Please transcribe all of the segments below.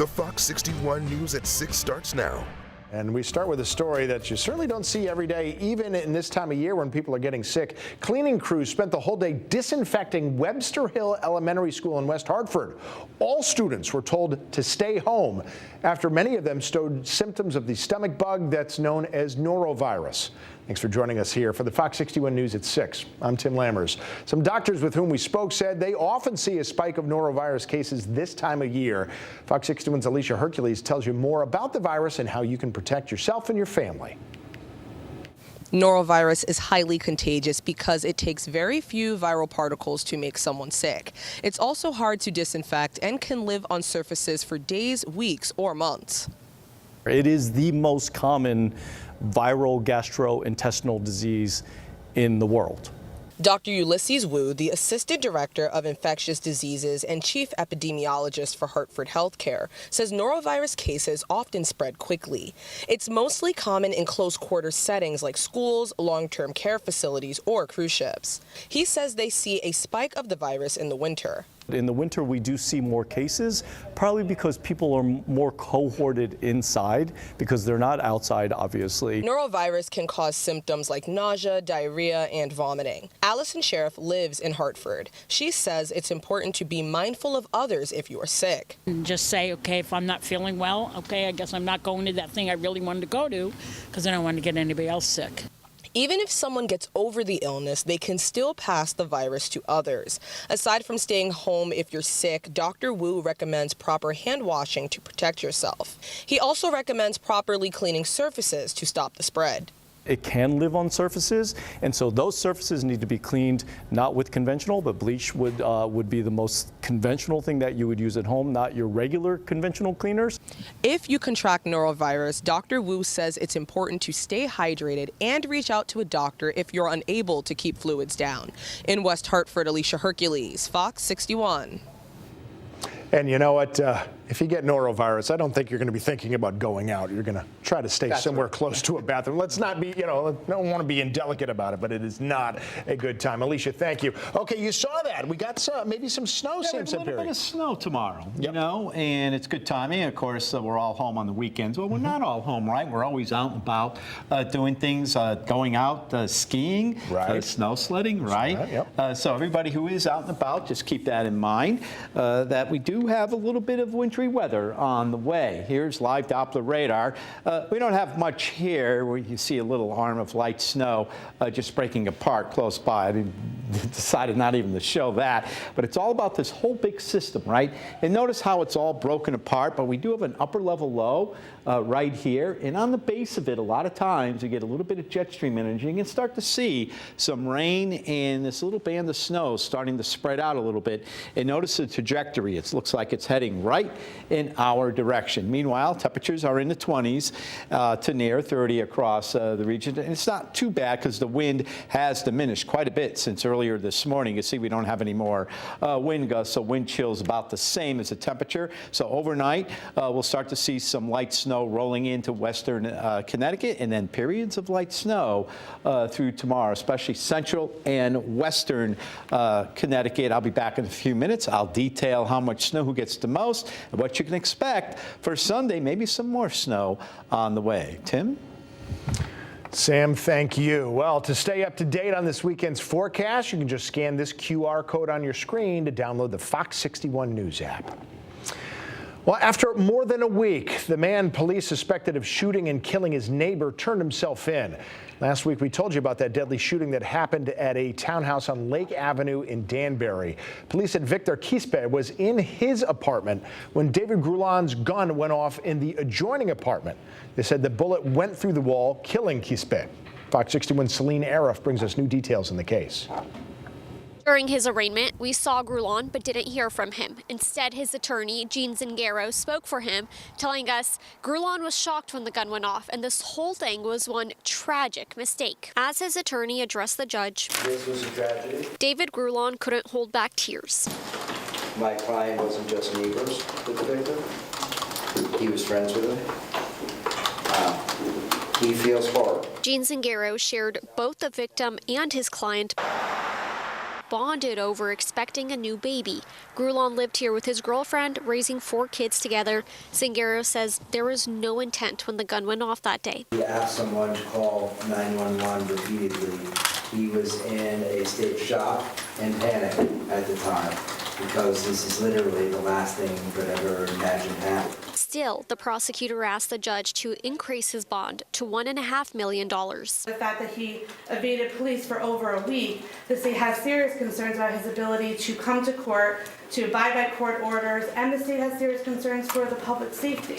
The Fox 61 News at 6 starts now. And we start with a story that you certainly don't see every day, even in this time of year when people are getting sick. Cleaning crews spent the whole day disinfecting Webster Hill Elementary School in West Hartford. All students were told to stay home after many of them showed symptoms of the stomach bug that's known as Norovirus. Thanks for joining us here for the Fox 61 News at 6. I'm Tim Lammers. Some doctors with whom we spoke said they often see a spike of norovirus cases this time of year. Fox 61's Alicia Hercules tells you more about the virus and how you can protect yourself and your family. Norovirus is highly contagious because it takes very few viral particles to make someone sick. It's also hard to disinfect and can live on surfaces for days, weeks, or months. It is the most common viral gastrointestinal disease in the world. Dr. Ulysses Wu, the Assistant Director of Infectious Diseases and Chief Epidemiologist for Hartford Healthcare, says norovirus cases often spread quickly. It's mostly common in close-quarter settings like schools, long-term care facilities, or cruise ships. He says they see a spike of the virus in the winter. In the winter, we do see more cases, probably because people are more cohorted inside because they're not outside, obviously. Norovirus can cause symptoms like nausea, diarrhea, and vomiting. Allison Sheriff lives in Hartford. She says it's important to be mindful of others if you are sick. Just say, okay, if I'm not feeling well, okay, I guess I'm not going to that thing I really wanted to go to because I don't want to get anybody else sick. Even if someone gets over the illness, they can still pass the virus to others. Aside from staying home if you're sick, Dr. Wu recommends proper hand washing to protect yourself. He also recommends properly cleaning surfaces to stop the spread. It can live on surfaces, and so those surfaces need to be cleaned, not with conventional, but bleach would be the most conventional thing that you would use at home, not your regular conventional cleaners. If you contract norovirus, Dr. Wu says it's important to stay hydrated and reach out to a doctor if you're unable to keep fluids down. In West Hartford, Alicia Hercules, Fox 61. And you know what? If you get norovirus, I don't think you're going to be thinking about going out. You're going to try to stay somewhere close to a bathroom. Let's not be, don't want to be indelicate about it, but it is not a good time. Alicia, thank you. Okay, you saw that. We got maybe some snow. A little bit of snow tomorrow, and it's good timing. Of course, we're all home on the weekends. Well, we're not all home, right? We're always out and about doing things, going out skiing, snow sledding, right? So everybody who is out and about, just keep that in mind, that we do have a little bit of wintry weather on the way. Here's live Doppler radar. We don't have much here where you see a little arm of light snow just breaking apart close by. I decided not even to show that, but it's all about this whole big system, right? And notice how it's all broken apart, but we do have an upper level low right here, and on the base of it, a lot of times you get a little bit of jet stream energy. You can start to see some rain and this little band of snow starting to spread out a little bit. And notice the trajectory. It looks like it's heading right in our direction. Meanwhile, temperatures are in the 20s to near 30 across the region. And it's not too bad because the wind has diminished quite a bit since earlier this morning. You see we don't have any more wind gusts, so wind chill is about the same as the temperature. So overnight, we'll start to see some light snow rolling into western Connecticut, and then periods of light snow through tomorrow, especially central and western Connecticut. I'll be back in a few minutes. I'll detail how much snow, who gets the most, and what you can expect for Sunday. Maybe some more snow on the way. Tim? Sam, thank you. Well, to stay up to date on this weekend's forecast, you can just scan this QR code on your screen to download the Fox 61 News app. Well, after more than a week, the man police suspected of shooting and killing his neighbor turned himself in. Last week, we told you about that deadly shooting that happened at a townhouse on Lake Avenue in Danbury. Police said Victor Quispe was in his apartment when David Grulon's gun went off in the adjoining apartment. They said the bullet went through the wall, killing Quispe. Fox 61's Celine Arif brings us new details in the case. During his arraignment, we saw Grulon but didn't hear from him. Instead, his attorney, Jean Zingaro, spoke for him, telling us Grulon was shocked when the gun went off and this whole thing was one tragic mistake. As his attorney addressed the judge, this was a tragedy. David Grulon couldn't hold back tears. My client wasn't just neighbors with the victim. He was friends with him. He feels horrible. Jean Zingaro shared both the victim and his client bonded over expecting a new baby. Grulon lived here with his girlfriend, raising 4 kids together. Zingaro says there was no intent when the gun went off that day. He asked someone to call 911 repeatedly. He was in a state of shock and panic at the time because this is literally the last thing you could ever imagine happening. Still, the prosecutor asked the judge to increase his bond to $1.5 million. The fact that he evaded police for over a week, the state has serious concerns about his ability to come to court, to abide by court orders, and the state has serious concerns for the public safety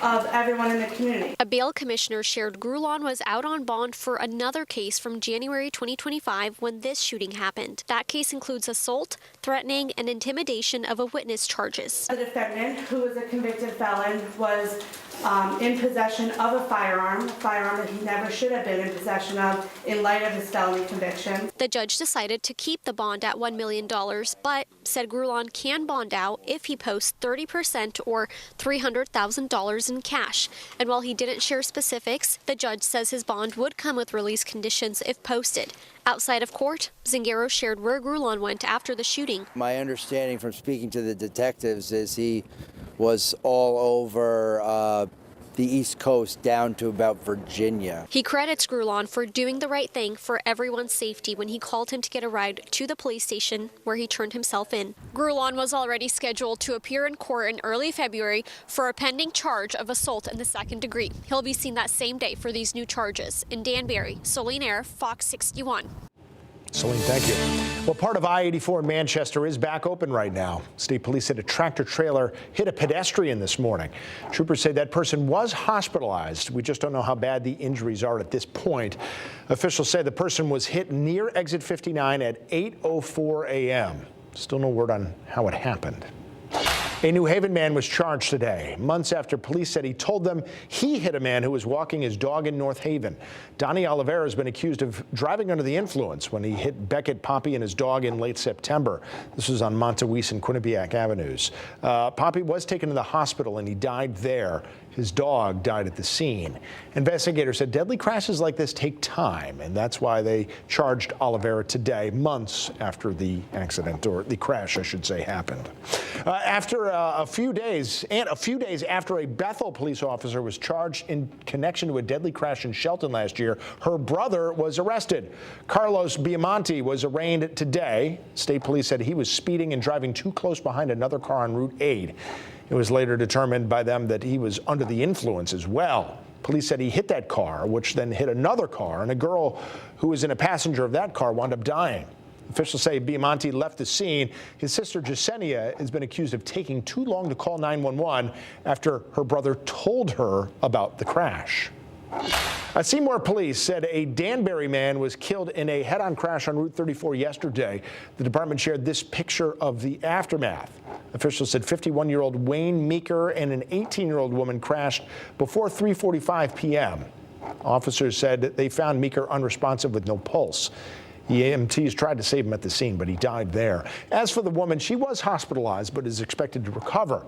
of everyone in the community. A bail commissioner shared Grulon was out on bond for another case from January 2025 when this shooting happened. That case includes assault, threatening, and intimidation of a witness charges. The defendant, who was a convicted felon, was in possession of a firearm that he never should have been in possession of in light of his felony conviction. The judge decided to keep the bond at $1 million, but said Grulon can bond out if he posts 30% or $300,000 in cash. And while he didn't share specifics, the judge says his bond would come with release conditions if posted. Outside of court, Zingaro shared where Grulon went after the shooting. My understanding from speaking to the detectives is he was all over the East Coast down to about Virginia. He credits Grulon for doing the right thing for everyone's safety when he called him to get a ride to the police station where he turned himself in. Grulon was already scheduled to appear in court in early February for a pending charge of assault in the 2nd degree. He'll be seen that same day for these new charges. In Danbury, Celine Air, Fox 61. Celine, thank you. Well, part of I-84 in Manchester is back open right now. State police said a tractor trailer hit a pedestrian this morning. Troopers say that person was hospitalized. We just don't know how bad the injuries are at this point. Officials say the person was hit near exit 59 at 8:04 a.m. Still no word on how it happened. A New Haven man was charged today, months after police said he told them he hit a man who was walking his dog in North Haven. Donnie Oliveira has been accused of driving under the influence when he hit Beckett Poppy and his dog in late September. This was on Montawese and Quinnipiac Avenues. Poppy was taken to the hospital and he died there. His dog died at the scene. Investigators said deadly crashes like this take time, and that's why they charged Oliveira today, months after the accident, or the crash, I should say, happened. After a few days after a Bethel police officer was charged in connection to a deadly crash in Shelton last year, her brother was arrested. Carlos Biamonte was arraigned today. State police said he was speeding and driving too close behind another car on Route 8. It was later determined by them that he was under the influence as well. Police said he hit that car, which then hit another car, and a girl who was in a passenger of that car wound up dying. Officials say Biamonte left the scene. His sister Jasenia has been accused of taking too long to call 911 after her brother told her about the crash. Seymour police said a Danbury man was killed in a head-on crash on Route 34 yesterday. The department shared this picture of the aftermath. Officials said 51-year-old Wayne Meeker and an 18-year-old woman crashed before 3:45 p.m. Officers said that they found Meeker unresponsive with no pulse. The EMTs tried to save him at the scene, but he died there. As for the woman, she was hospitalized, but is expected to recover.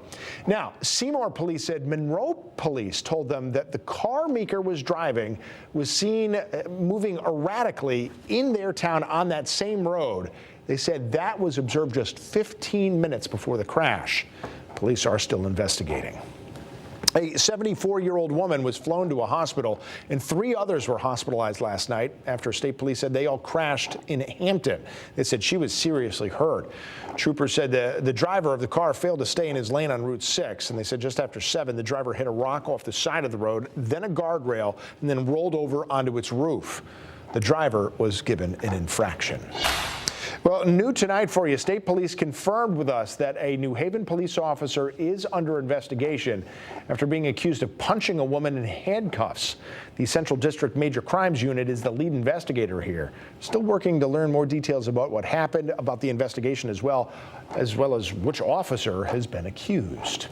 Now, Seymour police said Monroe police told them that the car Meeker was driving was seen moving erratically in their town on that same road. They said that was observed just 15 minutes before the crash. Police are still investigating. A 74-year-old woman was flown to a hospital, and 3 others were hospitalized last night after state police said they all crashed in Hampton. They said she was seriously hurt. Troopers said the driver of the car failed to stay in his lane on Route 6, and they said just after 7, the driver hit a rock off the side of the road, then a guardrail, and then rolled over onto its roof. The driver was given an infraction. Well, new tonight for you, state police confirmed with us that a New Haven police officer is under investigation after being accused of punching a woman in handcuffs. The Central District Major Crimes Unit is the lead investigator here. Still working to learn more details about what happened, about the investigation as well as which officer has been accused.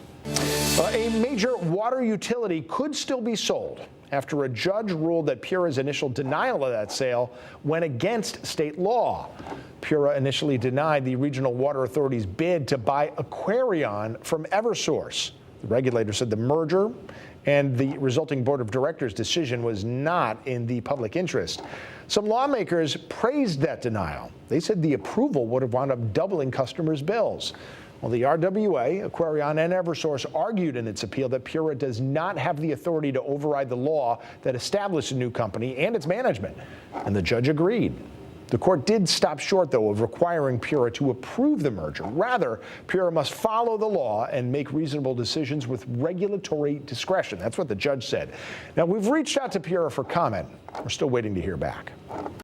A major water utility could still be sold after a judge ruled that Pura's initial denial of that sale went against state law. Pura initially denied the Regional Water Authority's bid to buy Aquarion from Eversource. The regulator said the merger and the resulting board of directors decision was not in the public interest. Some lawmakers praised that denial. They said the approval would have wound up doubling customers' bills. Well, the RWA, Aquarion, and Eversource argued in its appeal that Pura does not have the authority to override the law that established a new company and its management, and the judge agreed. The court did stop short, though, of requiring Pura to approve the merger. Rather, Pura must follow the law and make reasonable decisions with regulatory discretion. That's what the judge said. Now, we've reached out to Pura for comment. We're still waiting to hear back.